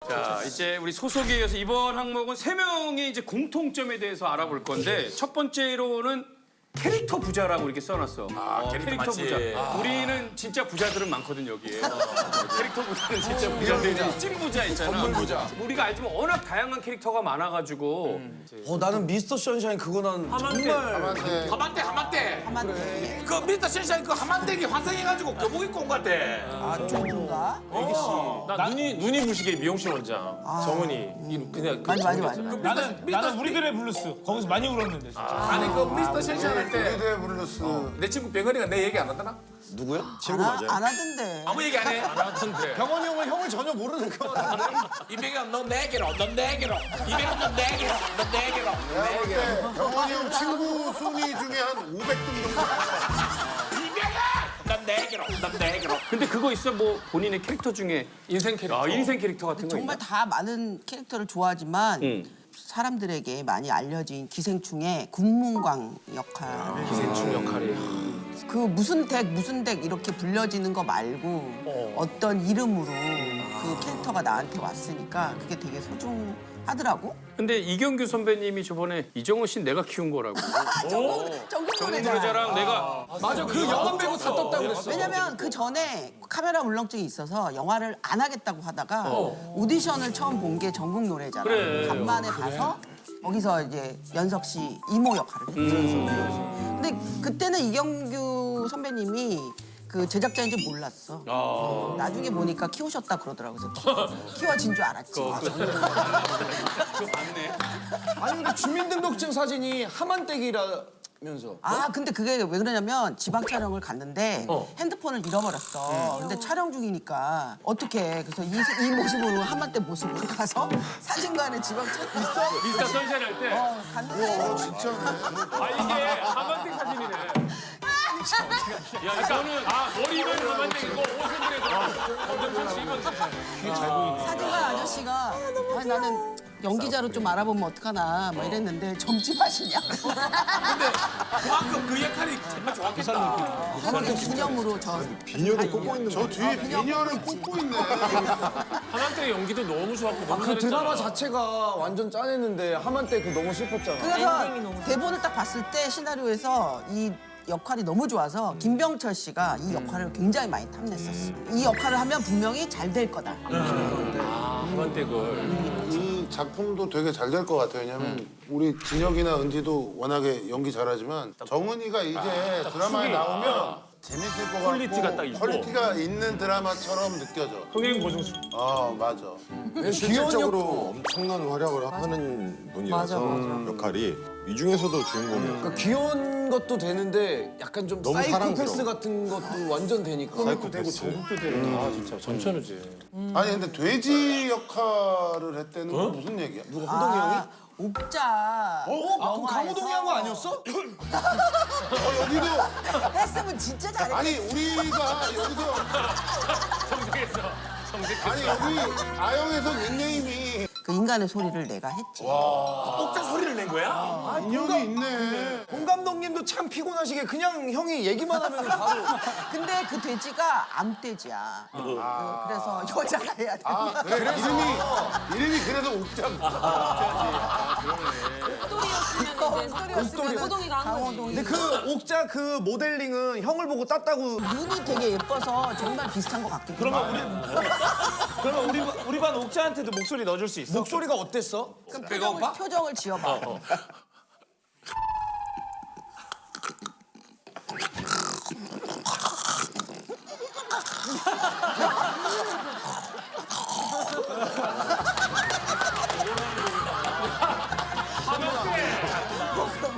자, 이제 우리 소속에 이어서 이번 항목은 세 명의 이제 공통점에 대해서 알아볼 건데 첫 번째로는 캐릭터 부자라고 이렇게 써놨어. 캐릭터 많지. 부자. 우리는 진짜 부자들은 많거든 여기에. 캐릭터 부자는 진짜 부자들이 찐 부자 있잖아. 건물 부자. 우리가 알지만 워낙 다양한 캐릭터가 많아가지고. 나는 미스터 선샤인 그거 난 정말 하만대. 그 미스터 선샤인 그 하만대기 환생해가지고 교복 입고 온 것 같아. 아, 좀인가? 나 눈이 부시게 미용실 원장 정은이 그냥 그 맞아. 나는 우리들의 블루스 거기서 많이 울었는데 진짜. 아니 그 미스터 선샤인 할 때 내 우리들의 블루스. 친구 병건이가 내 얘기 안 하더나? 누구야? 안 하던데. 아무 얘기 안 해. 안 하던데. 병원이 형은 형을 전혀 모르는 거 같아. 이병현 넌내 개로, 넌 내 개로. 이병현 넌 내 개로, 넌 내 개로. 내가 볼 때 병원이 형 친구 순위 중에 한 500등 정도. 이병현 넌 내 개로, 넌 내 개로. 근데 그거 있어 뭐 본인의 캐릭터 중에 인생 캐릭터. 인생 캐릭터 같은 거 정말 있나? 다 많은 캐릭터를 좋아하지만 사람들에게 많이 알려진 기생충의 군문광 역할. 기생충 역할이. 그 무슨 덱 이렇게 불려지는 거 말고 어떤 이름으로 그 캐릭터가 나한테 왔으니까 그게 되게 소중하더라고. 근데 이경규 선배님이 저번에 이정호 씨 내가 키운 거라고. 정규 노래자랑 내가 맞아, 그 영화 배우 다 떴다고 그랬어. 왜냐면 그 전에 카메라 울렁증이 있어서 영화를 안 하겠다고 하다가 오디션을 처음 본 게 전국 노래자랑. 그래. 간만에 가서 거기서 이제 연석 씨 이모 역할을 했죠. 근데 그때는 이경규 선배님이 그 제작자인지 몰랐어. 나중에 보니까 키우셨다 그러더라고. 그래서 키워진 줄 알았지. 그거 봤네. 아니 근데 주민등록증 사진이 하만댁이라면서. 근데 그게 왜 그러냐면 지방 촬영을 갔는데 핸드폰을 잃어버렸어. 근데 촬영 중이니까 어떻게 그래서 이 모습으로 한만대 모습으로 가서 사진관에 지방 촬영 있어? 미스터 선샤인 할 때. 갔는데 진짜. 이게 하만땡 사진이네. 야, 이거는 머리는 하만땡이고 옷은 그래도 검정색 씨 입었네. 사진관 아저씨가 아니 나는 연기자로 좀 알아보면 어떡하나 막 이랬는데 점집하시냐? 그만큼 그 역할이 정말 좋았겠다. 그렇게 기념으로 저 비녀도 꽂고 있는 저 뒤에 비녀를 꽂고 있네. 하만대 연기도 너무 좋았고 너무 그 드라마 잘했잖아. 자체가 완전 짠했는데 하만댁 그 너무 슬펐잖아. 그래서 대본을 딱 봤을 때 시나리오에서 이 역할이 너무 좋아서 김병철 씨가 이 역할을 굉장히 많이 탐냈었어. 이 역할을 하면 분명히 잘 될 거다. 하만대 걸. 이 작품도 되게 잘 될 것 같아요. 왜냐면 우리 진혁이나 은지도 워낙에 연기 잘하지만 정은이가 이제 드라마에 나오면 재밌을 것 퀄리티가 같고 딱 있고. 퀄리티가 있는 드라마처럼 느껴져. 흥행 보증수. 맞아. 실질적으로 엄청난 활약을 하는 분이라서 역할이 이 중에서도 주인공이에요. 그러니까 귀여운 것도 되는데 약간 좀 너무 사이코패스 사랑스러워. 같은 것도 완전 되니까. 사이코패스. 전국도 되는 다 진짜 전천후지. 아니 근데 돼지 역할을 했다는 건 무슨 얘기야? 누가 호동이 형이? 옥자. 그럼 강호동이 한 거 아니었어? 여기도 했으면 진짜 잘했. 아니 우리가 여기서 아니 여기 아영에서 닉네임이 그 인간의 소리를 내가 했지. 옥자 소리를 낸 거야? 인연이 있네. 홍 감독님도 참 피곤하시게 그냥 형이 얘기만 하면 바로. 근데 그 돼지가 암돼지야. 그래서 여자가 해야 돼. 그래 이름이 그래서 옥자구나. 호동이가 강호동이. 근데 그 옥자 그 모델링은 형을 보고 땄다고. 눈이 되게 예뻐서 정말 비슷한 것 같기도 해. 그러면 우리 반 옥자한테도 목소리 넣어줄 수 있어? 목소리가 어땠어? 그럼 배가 고파? 표정을 지어봐.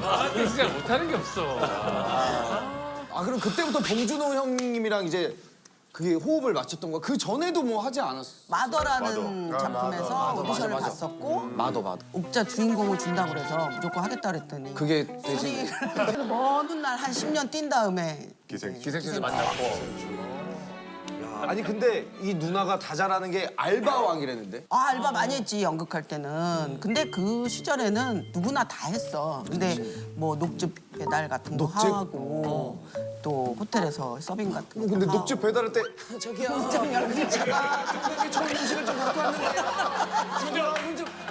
하만대 진짜 못하는 게 없어. 그럼 그때부터 봉준호 형님이랑 이제 그게 호흡을 맞췄던 거야? 그 전에도 뭐 하지 않았어? 마더라는 작품에서 오디션을 봤었고 마더. 옥자 주인공을 준다고 그래서 무조건 하겠다 그랬더니 그게 되지. 먼 훗날 한 10년 뛴 다음에 기생. 기생충에서 만났고. 아니 근데 이 누나가 다 잘하는 게 알바왕이랬는데. 아, 알바 많이 했지, 연극할 때는. 근데 그 시절에는 누구나 다 했어. 근데 뭐 녹즙 배달 같은 거 녹즙? 하고 또 호텔에서 서빙 같은 거 근데 하고. 녹즙 배달할 때 저기요. 좀 연기자가 좋은 음식을 좀 갖고 왔는데 저기요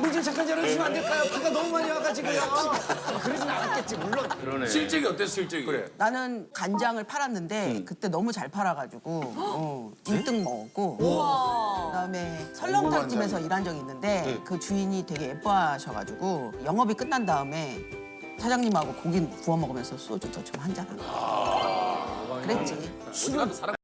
문 좀 잠깐 열어주시면 안 될까요? 비가 너무 많이 와가지고요. 그러진 않았겠지 물론. 그러네. 실적이 어땠어 실적이? 그래. 나는 간장을 팔았는데 그때 너무 잘 팔아가지고 1등 먹었고 그다음에 설렁탕집에서 일한 적이 있는데 그 주인이 되게 예뻐하셔가지고 영업이 끝난 다음에 사장님하고 고기 구워 먹으면서 소주 좀 한잔하고 그랬지. 술은 사람